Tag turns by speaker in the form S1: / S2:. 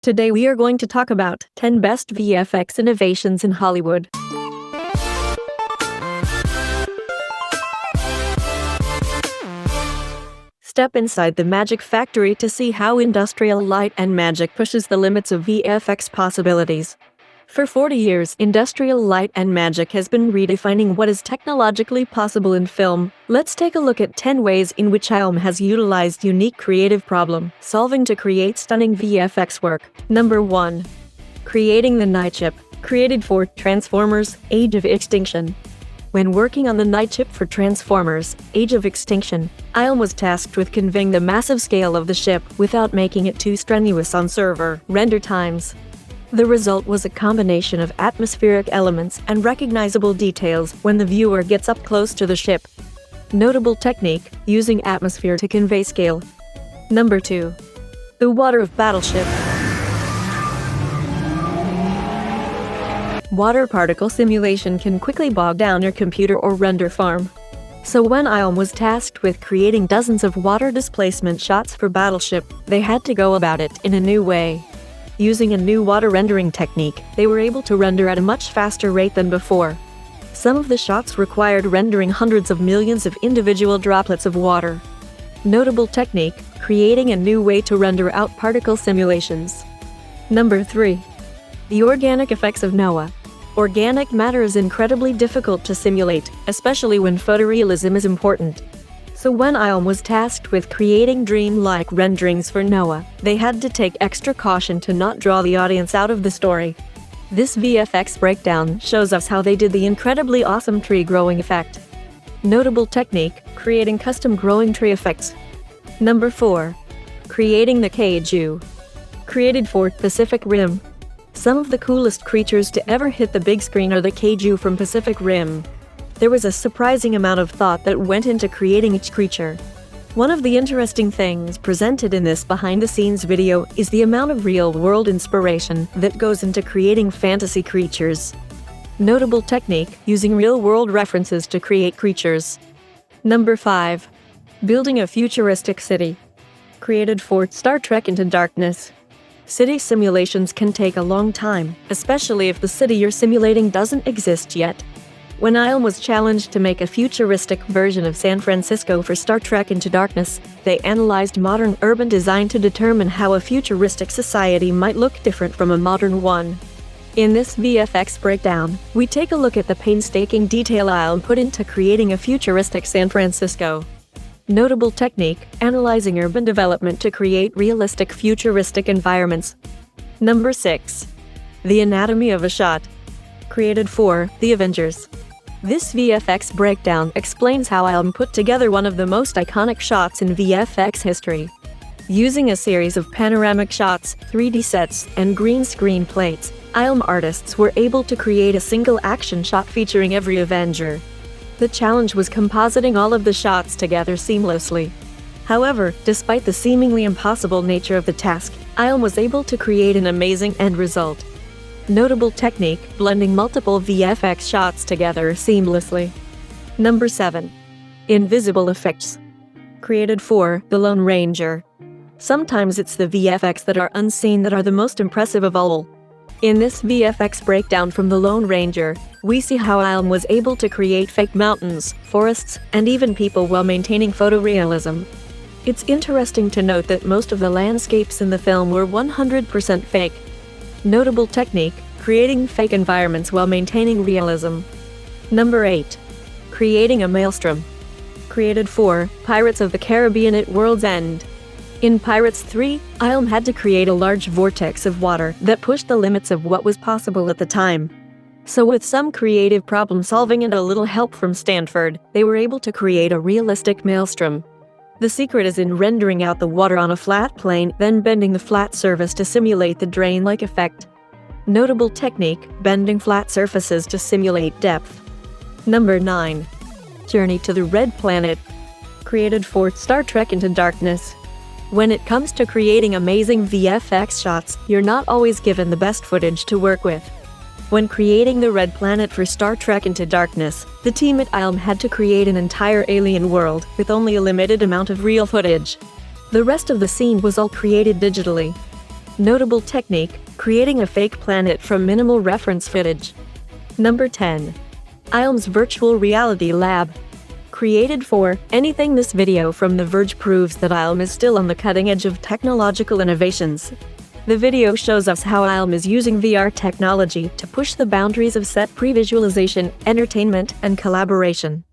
S1: Today we are going to talk about 10 best VFX innovations in Hollywood. Step inside the Magic Factory to see how industrial light and magic pushes the limits of VFX possibilities. For 40 years, industrial light and magic has been redefining what is technologically possible in film. Let's take a look at 10 ways in which ILM has utilized unique creative problem solving to create stunning VFX work. Number 1. Creating the night ship. Created for Transformers: Age of Extinction. When working on the night ship for Transformers: Age of Extinction, ILM was tasked with conveying the massive scale of the ship without making it too strenuous on server render times. The result was a combination of atmospheric elements and recognizable details when the viewer gets up close to the ship. Notable technique, using atmosphere to convey scale. Number 2. The water of Battleship. Water particle simulation can quickly bog down your computer or render farm. So when ILM was tasked with creating dozens of water displacement shots for Battleship, they had to go about it in a new way. Using a new water rendering technique, they were able to render at a much faster rate than before. Some of the shots required rendering hundreds of millions of individual droplets of water. Notable technique, creating a new way to render out particle simulations. Number 3. The organic effects of Noah. Organic matter is incredibly difficult to simulate, especially when photorealism is important. So when ILM was tasked with creating dream-like renderings for Noah, they had to take extra caution to not draw the audience out of the story. This VFX breakdown shows us how they did the incredibly awesome tree growing effect. Notable technique, creating custom growing tree effects. Number 4. Creating the Kaiju. Created for Pacific Rim. Some of the coolest creatures to ever hit the big screen are the Kaiju from Pacific Rim. There was a surprising amount of thought that went into creating each creature. One of the interesting things presented in this behind-the-scenes video is the amount of real-world inspiration that goes into creating fantasy creatures. Notable technique, using real-world references to create creatures. Number 5. Building a futuristic city. Created for Star Trek Into Darkness. City simulations can take a long time, especially if the city you're simulating doesn't exist yet. When ILM was challenged to make a futuristic version of San Francisco for Star Trek Into Darkness, they analyzed modern urban design to determine how a futuristic society might look different from a modern one. In this VFX breakdown, we take a look at the painstaking detail ILM put into creating a futuristic San Francisco. Notable technique, analyzing urban development to create realistic futuristic environments. Number 6. The anatomy of a shot. Created for The Avengers. This VFX breakdown explains how ILM put together one of the most iconic shots in VFX history. Using a series of panoramic shots, 3D sets, and green screen plates, ILM artists were able to create a single action shot featuring every Avenger. The challenge was compositing all of the shots together seamlessly. However, despite the seemingly impossible nature of the task, ILM was able to create an amazing end result. Notable technique, blending multiple VFX shots together seamlessly. Number 7. Invisible effects. Created for The Lone Ranger. Sometimes it's the VFX that are unseen that are the most impressive of all. In this VFX breakdown from The Lone Ranger, we see how ILM was able to create fake mountains, forests, and even people while maintaining photorealism. It's interesting to note that most of the landscapes in the film were 100% fake. Notable technique, creating fake environments while maintaining realism. Number 8. Creating a maelstrom. Created for Pirates of the Caribbean at World's End. In Pirates 3, ILM had to create a large vortex of water that pushed the limits of what was possible at the time. So with some creative problem solving and a little help from Stanford, they were able to create a realistic maelstrom. The secret is in rendering out the water on a flat plane, then bending the flat surface to simulate the drain-like effect. Notable technique, bending flat surfaces to simulate depth. Number 9. Journey to the Red Planet. Created for Star Trek Into Darkness. When it comes to creating amazing VFX shots, you're not always given the best footage to work with. When creating the Red Planet for Star Trek Into Darkness, the team at ILM had to create an entire alien world with only a limited amount of real footage. The rest of the scene was all created digitally. Notable technique: creating a fake planet from minimal reference footage. Number 10. ILM's Virtual Reality Lab. Created for anything. This video from The Verge proves that ILM is still on the cutting edge of technological innovations. The video shows us how ILM is using VR technology to push the boundaries of set pre-visualization, entertainment, and collaboration.